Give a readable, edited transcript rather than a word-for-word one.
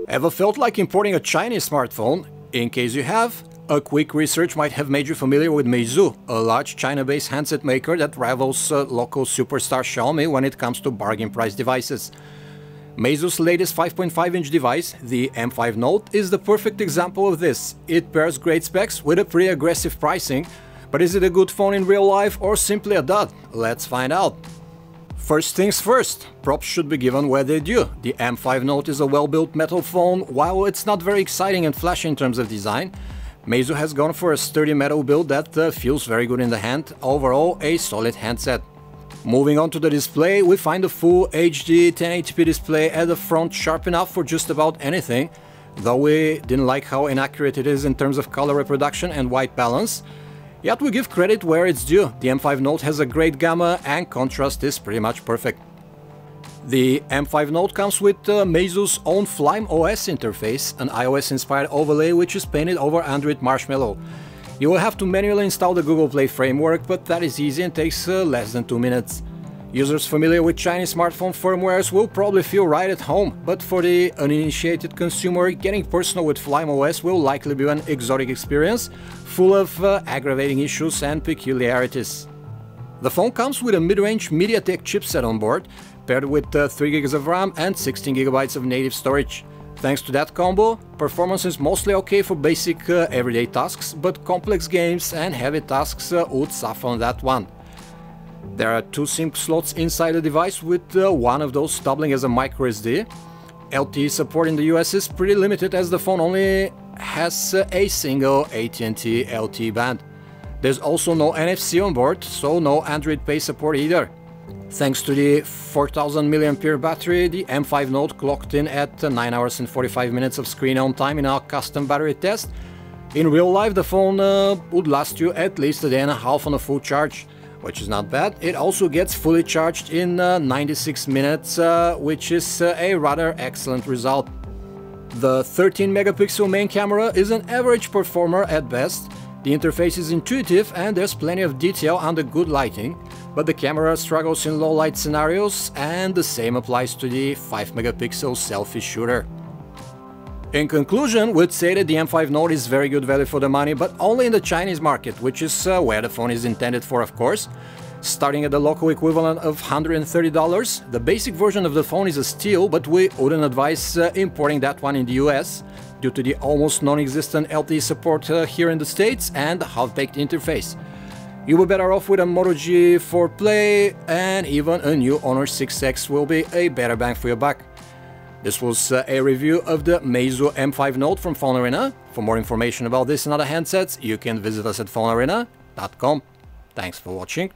Ever felt like importing a Chinese smartphone? In case you have, a quick research might have made you familiar with Meizu, a large China-based handset maker that rivals local superstar Xiaomi when it comes to bargain price devices. Meizu's latest 5.5-inch device, the M5 Note, is the perfect example of this. It pairs great specs with a pretty aggressive pricing, but is it a good phone in real life or simply a dud? Let's find out. First things first, props should be given where they're due. The M5 Note is a well-built metal phone. While it's not very exciting and flashy in terms of design, Meizu has gone for a sturdy metal build that feels very good in the hand. Overall, a solid handset. Moving on to the display, we find a full HD 1080p display at the front, sharp enough for just about anything, though we didn't like how inaccurate it is in terms of color reproduction and white balance. Yet we give credit where it's due. The M5 Note has a great gamma and contrast is pretty much perfect. The M5 Note comes with Meizu's own Flame OS interface, an iOS-inspired overlay which is painted over Android Marshmallow. You will have to manually install the Google Play framework, but that is easy and takes less than 2 minutes. Users familiar with Chinese smartphone firmwares will probably feel right at home, but for the uninitiated consumer, getting personal with Flame OS will likely be an exotic experience, full of aggravating issues and peculiarities. The phone comes with a mid-range MediaTek chipset on board, paired with 3 GB of RAM and 16 GB of native storage. Thanks to that combo, performance is mostly okay for basic everyday tasks, but complex games and heavy tasks would suffer on that one. There are 2 SIM slots inside the device, with one of those doubling as a microSD. LTE support in the US is pretty limited as the phone only has a single AT&T LTE band. There's also no NFC on board, so no Android Pay support either. Thanks to the 4000 mAh battery, the M5 Note clocked in at 9 hours and 45 minutes of screen on time in our custom battery test. In real life, the phone would last you at least a day and a half on a full charge, which is not bad. It also gets fully charged in 96 minutes, which is a rather excellent result. The 13 megapixel main camera is an average performer at best. The interface is intuitive and there's plenty of detail under good lighting, but the camera struggles in low light scenarios, and the same applies to the 5 megapixel selfie shooter. In conclusion, we'd say that the M5 Note is very good value for the money, but only in the Chinese market, which is where the phone is intended for, of course. Starting at the local equivalent of $130, the basic version of the phone is a steal, but we wouldn't advise importing that one in the US, due to the almost non-existent LTE support here in the States and the half-baked interface. You were better off with a Moto G4 Play, and even a new Honor 6X will be a better bang for your buck. This was a review of the Meizu M5 Note from PhoneArena. For more information about this and other handsets, you can visit us at PhoneArena.com. Thanks for watching.